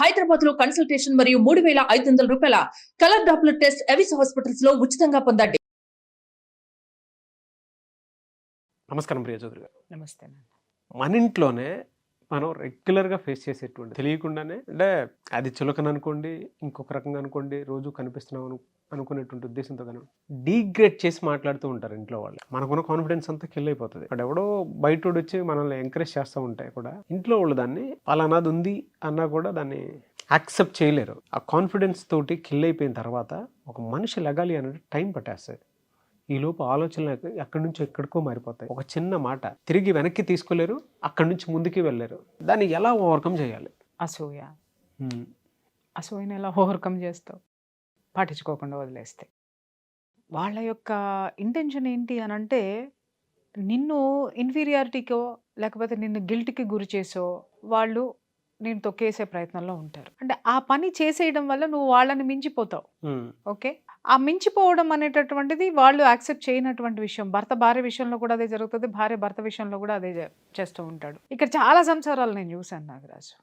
హైదరాబాద్ లో కన్సల్టేషన్ మరియు 3,500 రూపాయల colour Doppler test Avis hospitals లో ఉచితంగా పొందండి. నమస్కారం ప్రియ చౌదరి గారు. నమస్తే. మన ఇంట్లోనే మనం రెగ్యులర్గా ఫేస్ చేసేటువంటి తెలియకుండానే అంటే అది చులకన అనుకోండి, ఇంకొక రకంగా అనుకోండి, రోజు కనిపిస్తున్నాం అనుకునేటువంటి ఉద్దేశంతో కానీ డీగ్రేడ్ చేసి మాట్లాడుతూ ఉంటారు ఇంట్లో వాళ్ళు. మనకున్న కాన్ఫిడెన్స్ అంతా కిల్ అయిపోతుంది. అక్కడ ఎవడో బయట వచ్చి మనల్ని ఎంకరేజ్ చేస్తూ ఉంటాయి కూడా ఇంట్లో వాళ్ళు దాన్ని పలానాది ఉంది అన్నా కూడా దాన్ని యాక్సెప్ట్ చేయలేరు. ఆ కాన్ఫిడెన్స్ తోటి కిల్ అయిపోయిన తర్వాత ఒక మనిషి లగాలి అనేది టైం పట్టేస్తుంది. ఈలోపు ఆలోచనలు ఎక్కడి నుంచి ఎక్కడికో మారిపోతాయి. ఒక చిన్న మాట తిరిగి వెనక్కి తీసుకోలేరు, అక్కడి నుంచి ముందుకి వెళ్ళలేరు. దాన్ని ఎలా ఓవర్కమ్ చేయాలి? అసూయని ఎలా ఓవర్కమ్ చేస్తావు? పట్టించుకోకుండా వదిలేస్తే. వాళ్ళ యొక్క ఇంటెన్షన్ ఏంటి అని అంటే నిన్ను ఇన్ఫీరియారిటీకో లేకపోతే నిన్ను గిల్ట్కి గురి చేసో వాళ్ళు నేను తొక్కేసే ప్రయత్నంలో ఉంటారు. అంటే ఆ పని చేసేయడం వల్ల నువ్వు వాళ్ళని మించిపోతావు. ఓకే, ఆ మించిపోవడం అనేటటువంటిది వాళ్ళు యాక్సెప్ట్ చేయనటువంటి విషయం. భర్త భార్య విషయంలో కూడా అదే జరుగుతుంది, భార్య భర్త విషయంలో కూడా అదే చేస్తూ ఉంటాడు. ఇక్కడ చాలా సంసారాలు నేను చూశాను నాగరాజు.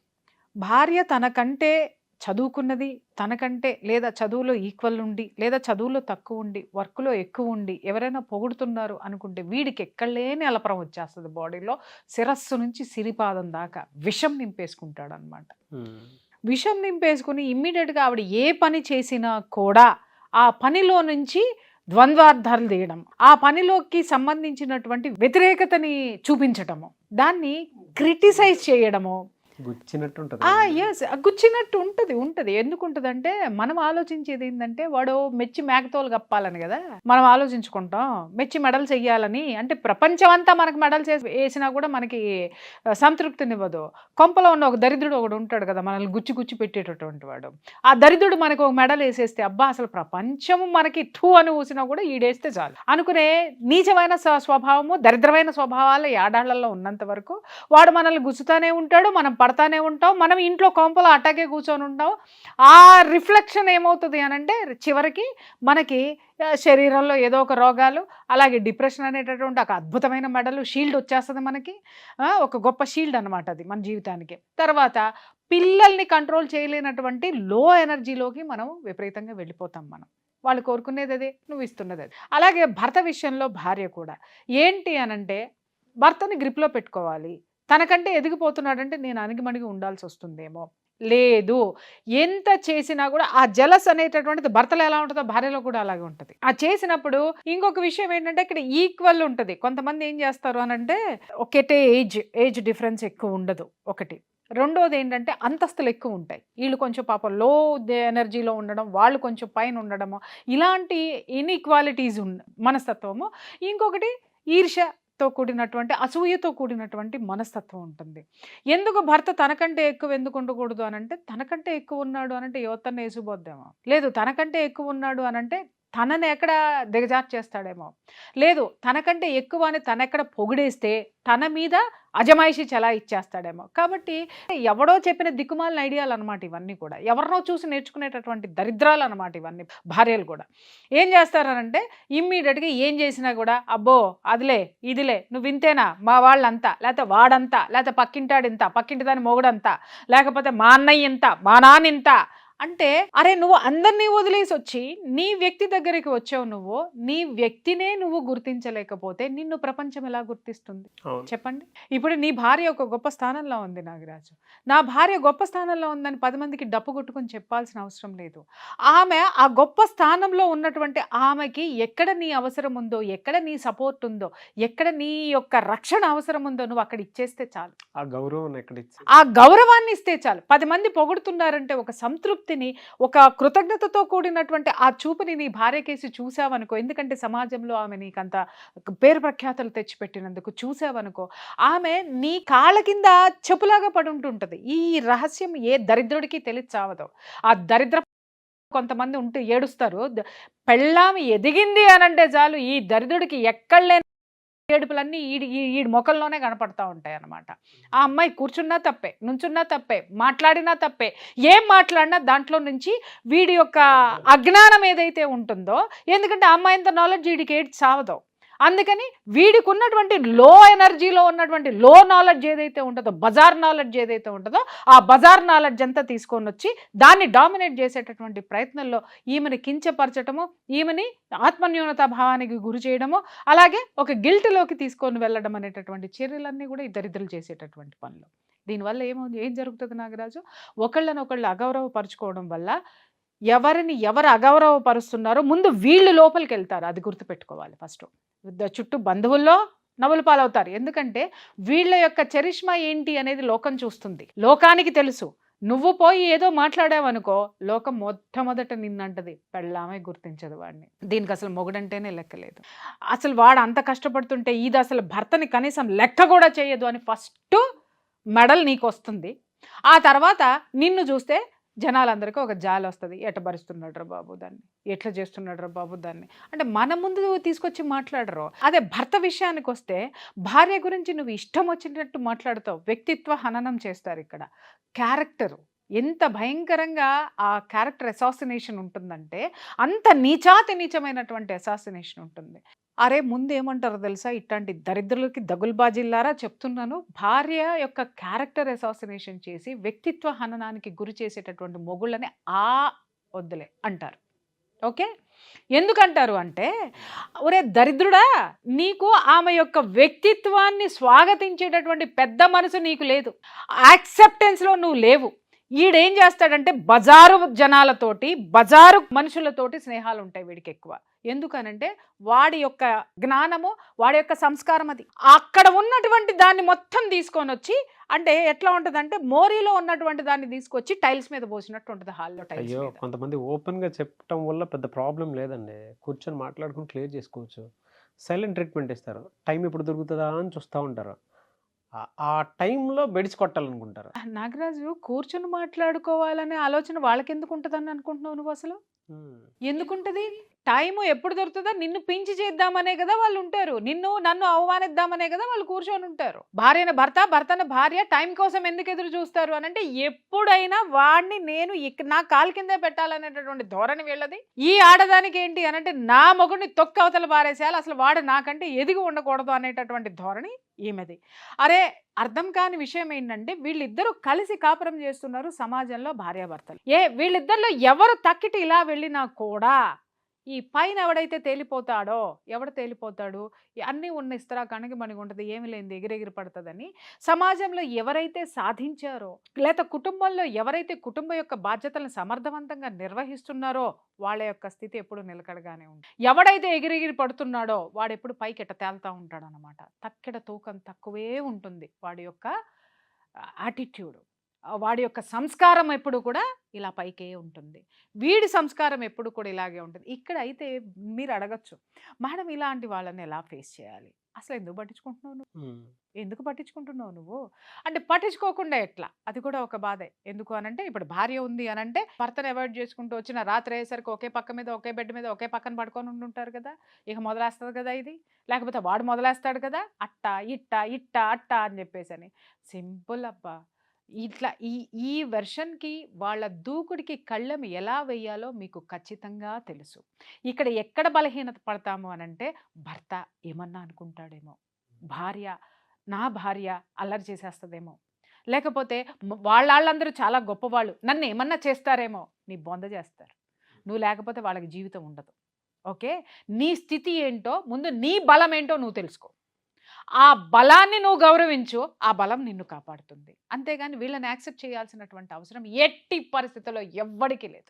భార్య తనకంటే చదువుకున్నది, తనకంటే లేదా చదువులో ఈక్వల్ ఉండి లేదా చదువులో తక్కువ ఉండి వర్క్లో ఎక్కువ ఉండి ఎవరైనా పొగుడుతున్నారు అనుకుంటే వీడికి ఎక్కడలేని అలపరం వచ్చేస్తుంది బాడీలో. శిరస్సు నుంచి సిరిపాదం దాకా విషం నింపేసుకుంటాడు అనమాట. విషం నింపేసుకుని ఇమ్మీడియట్గా ఆవిడ ఏ పని చేసినా కూడా ఆ పనిలో నుంచి ద్వంద్వార్థాలు తీయడం, ఆ పనిలోకి సంబంధించినటువంటి వ్యతిరేకతని చూపించటము, దాన్ని క్రిటిసైజ్ చేయడము, గుచ్చినట్టు ఉంటుంది. ఎందుకు ఉంటుంది అంటే మనం ఆలోచించేది ఏంటంటే వాడు మెచ్చి మేకతోలు కప్పాలని కదా మనం ఆలోచించుకుంటాం. మెచ్చి మెడల్స్ వేయాలని అంటే ప్రపంచం అంతా మనకు మెడల్స్ వేసినా కూడా మనకి సంతృప్తినివ్వదు. కొంపలో ఉన్న ఒక దరిద్రుడు ఒకడు ఉంటాడు కదా మనల్ని గుచ్చి పెట్టేటటువంటి వాడు. ఆ దరిద్రుడు మనకు ఒక మెడల్ వేసేస్తే అబ్బా అసలు ప్రపంచం మనకి ఠూ అని ఊసినా కూడా ఈడేస్తే చాలు అనుకునే నీచమైన స్వభావము, దరిద్రమైన స్వభావాలు ఆడాళ్లలో ఉన్నంత వరకు వాడు మనల్ని గుచ్చుతానే ఉంటాడు, మనం పడతానే ఉంటాం, మనం ఇంట్లో కొంపలో అటాకే కూర్చొని ఉంటాం. ఆ రిఫ్లెక్షన్ ఏమవుతుంది అని అంటే చివరికి మనకి శరీరంలో ఏదో ఒక రోగాలు, అలాగే డిప్రెషన్ అనేటటువంటి ఒక అద్భుతమైన మెడలు షీల్డ్ వచ్చేస్తుంది మనకి. ఒక గొప్ప షీల్డ్ అనమాట అది మన జీవితానికి. తర్వాత పిల్లల్ని కంట్రోల్ చేయలేనటువంటి లో ఎనర్జీలోకి మనం విపరీతంగా వెళ్ళిపోతాం. వాళ్ళు కోరుకునేది అదే, నువ్వు ఇస్తున్నది అది. అలాగే భర్త విషయంలో భార్య కూడా ఏంటి అనంటే భర్తని గ్రిప్లో పెట్టుకోవాలి. తనకంటే ఎదిగిపోతున్నాడంటే నేను అణిగిమణిగి ఉండాల్సి వస్తుందేమో, లేదు ఎంత చేసినా కూడా ఆ జలస్ అనేటటువంటిది భర్తలో ఎలా ఉంటుందో భార్యలో కూడా అలాగే ఉంటుంది. ఆ చేసినప్పుడు ఇంకొక విషయం ఏంటంటే ఇక్కడ ఈక్వల్ ఉంటుంది. కొంతమంది ఏం చేస్తారు అనంటే ఒకటే ఏజ్ డిఫరెన్స్ ఎక్కువ ఉండదు ఒకటి. రెండోది ఏంటంటే అంతస్తులు ఎక్కువ ఉంటాయి. వీళ్ళు కొంచెం పాపం లో ఎనర్జీలో ఉండడం, వాళ్ళు కొంచెం పైన ఉండడము, ఇలాంటి ఇన్ఈక్వాలిటీస్ మనస్తత్వము. ఇంకొకటి ఈర్ష్యతో కూడినటువంటి అసూయతో కూడినటువంటి మనస్తత్వం ఉంటుంది. ఎందుకు భర్త తనకంటే ఎక్కువ ఎందుకు ఉండకూడదు అనంటే తనకంటే ఎక్కువ ఉన్నాడు అనంటే యువతను వేసిపోద్దేమో, లేదు తనకంటే ఎక్కువ ఉన్నాడు అనంటే తనని ఎక్కడ దిగజార్చేస్తాడేమో, లేదు తనకంటే ఎక్కువ అని తనెక్కడ పొగిడేస్తే తన మీద అజమాయిషి చలా ఇచ్చేస్తాడేమో. కాబట్టి ఎవడో చెప్పిన దిక్కుమాలిన ఐడియాలు అనమాట ఇవన్నీ కూడా. ఎవరినో చూసి నేర్చుకునేటటువంటి దరిద్రాలు అనమాట ఇవన్నీ. భార్యలు కూడా ఏం చేస్తారనంటే ఇమ్మీడియట్గా ఏం చేసినా కూడా అబ్బో అదిలే ఇదిలే నువ్వు ఇంతేనా, మా వాళ్ళంతా, లేకపోతే వాడంతా, లేకపోతే పక్కింటాడు ఇంత, పక్కింటి దాని మొగుడంతా, లేకపోతే మా అన్నయ్య ఇంత, మా నాన్న ఇంత అంటే అరే నువ్వు అందరినీ వదిలేసి వచ్చి నీ వ్యక్తి దగ్గరికి వచ్చావు. నువ్వు నీ వ్యక్తినే నువ్వు గుర్తించలేకపోతే నిన్ను ప్రపంచం ఎలా గుర్తిస్తుంది చెప్పండి? ఇప్పుడు నీ భార్య ఒక గొప్ప స్థానంలో ఉంది నాగరాజు. నా భార్య గొప్ప స్థానంలో ఉందని 10 మందికి డప్పు కొట్టుకుని చెప్పాల్సిన అవసరం లేదు. ఆమె ఆ గొప్ప స్థానంలో ఉన్నటువంటి ఆమెకి ఎక్కడ నీ అవసరం ఉందో, ఎక్కడ నీ సపోర్ట్ ఉందో, ఎక్కడ నీ యొక్క రక్షణ అవసరం ఉందో నువ్వు అక్కడ ఇచ్చేస్తే చాలు. ఆ గౌరవాన్ని ఇస్తే చాలు. 10 మంది పొగుడుతున్నారంటే ఒక సంతృప్తి, ఒక కృతజ్ఞతతో కూడినటువంటి ఆ చూపుని నీ భార్యకేసి చూసావనుకో, ఎందుకంటే సమాజంలో ఆమె నీకంత పేరు ప్రఖ్యాతలు తెచ్చిపెట్టినందుకు చూసావనుకో, ఆమె నీ కాళ్ళ కింద చెప్పులాగా పడి ఉంటుంటది. ఈ రహస్యం ఏ దరిద్రుడికి తెలిసి చావదు. ఆ దరిద్ర కొంతమంది ఉంటూ ఏడుస్తారు, పెళ్ళామి ఎదిగింది అనంటే చాలు ఈ దరిద్రుడికి ఎక్కడలేని ఏడుపులన్నీ ఈ మొక్కల్లోనే కనపడతా ఉంటాయి అన్నమాట. ఆ అమ్మాయి కూర్చున్నా తప్పే, నుంచున్నా తప్పే, మాట్లాడినా తప్పే, ఏం మాట్లాడినా దాంట్లో నుంచి వీడి యొక్క అజ్ఞానం ఏదైతే ఉంటుందో, ఎందుకంటే ఆ అమ్మాయి అంత నాలెడ్జ్ వీడికి ఏడ్చి సావదు. అందుకని వీడికి ఉన్నటువంటి లో ఎనర్జీలో ఉన్నటువంటి లో నాలెడ్జ్ ఏదైతే ఉంటుందో, బజార్ నాలెడ్జ్ ఏదైతే ఉంటుందో, ఆ బజార్ నాలెడ్జ్ అంతా తీసుకొని వచ్చి దాన్ని డామినేట్ చేసేటటువంటి ప్రయత్నంలో ఈమెని కించపరచటము, ఈమెని ఆత్మన్యూనతా భావానికి గురి చేయడము, అలాగే ఒక గిల్ట్లోకి తీసుకొని వెళ్ళడం అనేటటువంటి చర్యలన్నీ కూడా ఈ దరిద్రులు చేసేటటువంటి పనులు. దీనివల్ల ఏం జరుగుతుంది నాగరాజు? ఒకళ్ళనొకళ్ళు అగౌరవపరుచుకోవడం వల్ల ఎవరిని ఎవరు అగౌరవపరుస్తున్నారో ముందు వీళ్ళు లోపలికి వెళ్తారు. అది గుర్తుపెట్టుకోవాలి. ఫస్ట్ చుట్టూ బంధువుల్లో నవ్వులు పాలవుతారు. ఎందుకంటే వీళ్ళ యొక్క చరిష్మా ఏంటి అనేది లోకం చూస్తుంది. లోకానికి తెలుసు. నువ్వు పోయి ఏదో మాట్లాడావనుకో లోకం మొట్టమొదట నిన్నంటది, పెళ్ళామే గుర్తించదు వాడిని. దీనికి అసలు మొగుడంటేనే లెక్కలేదు. అసలు వాడు అంత కష్టపడుతుంటే ఇది అసలు భర్తని కనీసం లెక్క కూడా చేయదు అని ఫస్ట్ మెడల్ నీకు వస్తుంది. ఆ తర్వాత నిన్ను చూస్తే జనాలందరికీ ఒక జాలి వస్తుంది. ఎట్ట భరిస్తున్నాడు రా బాబు దాన్ని, ఎట్లా చేస్తున్నాడు రా బాబు దాన్ని అంటే మన ముందు తీసుకొచ్చి మాట్లాడరు. అదే భర్త విషయానికి వస్తే భార్య గురించి నువ్వు ఇష్టం వచ్చినట్టు మాట్లాడుతావు. వ్యక్తిత్వ హననం చేస్తారు ఇక్కడ. క్యారెక్టరు ఎంత భయంకరంగా ఆ క్యారెక్టర్ అసాసినేషన్ ఉంటుందంటే అంత నీచమైనటువంటి అసాసినేషన్ ఉంటుంది. అరే ముందు ఏమంటారో తెలుసా, ఇట్లాంటి దరిద్రులకి దగుల్బాజిల్లారా చెప్తున్నాను, భార్య యొక్క క్యారెక్టర్ అసాసినేషన్ చేసి వ్యక్తిత్వ హననానికి గురి చేసేటటువంటి మొగుళ్ళని వద్దులే అంటారు. ఓకే, ఎందుకంటారు అంటే, ఒరే దరిద్రుడా, నీకు ఆమె యొక్క వ్యక్తిత్వాన్ని స్వాగతించేటటువంటి పెద్ద మనసు నీకు లేదు, యాక్సెప్టెన్స్లో నువ్వు లేవు. ఈడేం చేస్తాడంటే బజారు జనాలతోటి, బజారు మనుషులతోటి స్నేహాలు ఉంటాయి వీడికి ఎక్కువ. ఎందుకనంటే వాడి యొక్క జ్ఞానము, వాడి యొక్క సంస్కారం అది. అక్కడ ఉన్నటువంటి దాన్ని మొత్తం తీసుకొని వచ్చి, అంటే ఎట్లా ఉంటుందంటే మోరీలో ఉన్నటువంటి దాన్ని తీసుకొచ్చి టైల్స్ మీద పోసినట్టు ఉంటుంది హాల్లో. టైల్స్ అయ్యో, కొంతమంది ఓపెన్గా చెప్పడం వల్ల పెద్ద ప్రాబ్లం లేదండి. కూర్చొని మాట్లాడుకుని క్లియర్ చేసుకోవచ్చు. సైలెంట్ ట్రీట్మెంట్ ఇస్తారు. టైం ఎప్పుడు దొరుకుతుందా అని చూస్తూ ఉంటారు. ఆ టైంలో బెడిసి కొట్టాలనుకుంటారు. నాగరాజు, కూర్చొని మాట్లాడుకోవాలనే ఆలోచన వాళ్ళకి ఎందుకు ఉంటుందని అనుకుంటున్నావు నువ్వు? అసలు ఎందుకుంటది? టైము ఎప్పుడు దొరుకుతుందో నిన్ను పించి చేద్దామనే కదా వాళ్ళు ఉంటారు. నన్ను అవమానిద్దామనే కదా వాళ్ళు కూర్చొని ఉంటారు. భార్యను భర్త, భర్తను భార్య టైం కోసం ఎందుకు ఎదురు చూస్తారు అని అంటే, ఎప్పుడైనా వాడిని నేను నా కాలు కిందే పెట్టాలనేటటువంటి ధోరణి వీళ్ళది. ఈ ఆడదానికి ఏంటి అని అంటే, నా మొగుడిని తొక్క అవతల పారేసేయాలి, అసలు వాడు నాకంటే ఎదిగి ఉండకూడదు అనేటటువంటి ధోరణి ఈమెది. అరే అర్థం కాని విషయం ఏంటంటే, వీళ్ళిద్దరూ కలిసి కాపురం చేస్తున్నారు సమాజంలో, భార్యాభర్తలు. వీళ్ళిద్దరిలో ఎవరు తక్కిటి ఇలా వెళ్ళినా కూడా ఈ పైన ఎవడైతే ఎవడు తేలిపోతాడు, అన్నీ ఉన్న ఇస్తరా కణకి మనకి ఉంటుంది, ఏమి లేనిది ఎగిరెగిరి పడుతుందని సమాజంలో ఎవరైతే సాధించారో, లేదా కుటుంబంలో ఎవరైతే కుటుంబ యొక్క బాధ్యతలను సమర్థవంతంగా నిర్వహిస్తున్నారో వాళ్ళ యొక్క స్థితి ఎప్పుడు నిలకడగానే ఉంది. ఎవడైతే ఎగిరెగిరి పడుతున్నాడో వాడు ఎప్పుడు పైకి ఎట్ట తేలుతూ ఉంటాడు అనమాట. తక్కెడ తూకం తక్కువే ఉంటుంది వాడి యొక్క యాటిట్యూడ్, వాడి యొక్క సంస్కారం ఎప్పుడు కూడా ఇలా పైకే ఉంటుంది. వీడి సంస్కారం ఎప్పుడు కూడా ఇలాగే ఉంటుంది. ఇక్కడ అయితే మీరు అడగచ్చు, మేడం ఇలాంటి వాళ్ళని ఎలా ఫేస్ చేయాలి, అసలు ఎందుకు పట్టించుకుంటున్నావు నువ్వు, ఎందుకు పట్టించుకుంటున్నావు నువ్వు అంటే, పట్టించుకోకుండా ఎట్లా, అది కూడా ఒక బాధే. ఎందుకు అనంటే, ఇప్పుడు భార్య ఉంది అనంటే భర్తను అవాయిడ్ చేసుకుంటూ వచ్చిన రాత్రి అయ్యేసరికి ఒకే పక్క మీద, ఒకే బెడ్ మీద, ఒకే పక్కన పడుకొని ఉంటుంటారు కదా. ఇక మొదలేస్తుంది కదా ఇది, లేకపోతే వాడు మొదలేస్తాడు కదా, అట్ట ఇట్ట అట్ట అని చెప్పేసి అని. సింపుల్ అబ్బా. ఇట్లా ఈ వెర్షన్కి వాళ్ళ దూకుడికి కళ్ళెం ఎలా వేయాలో మీకు ఖచ్చితంగా తెలుసు. ఇక్కడ ఎక్కడ బలహీనత పడతాము అనంటే, భర్త ఏమన్నా అనుకుంటాడేమో, నా భార్య అల్లరి చేసేస్తుందేమో, లేకపోతే వాళ్ళందరూ చాలా గొప్పవాళ్ళు నన్ను ఏమన్నా చేస్తారేమో, నీ బొంద చేస్తారు. నువ్వు లేకపోతే వాళ్ళకి జీవితం ఉండదు. ఓకే, నీ స్థితి ఏంటో ముందు, నీ బలం ఏంటో నువ్వు తెలుసుకో. ఆ బలాన్ని నువ్వు గౌరవించు, ఆ బలం నిన్ను కాపాడుతుంది. అంతేగాని వీళ్ళని యాక్సెప్ట్ చేయాల్సినటువంటి అవసరం ఎట్టి పరిస్థితుల్లో ఎవ్వడికి లేదు.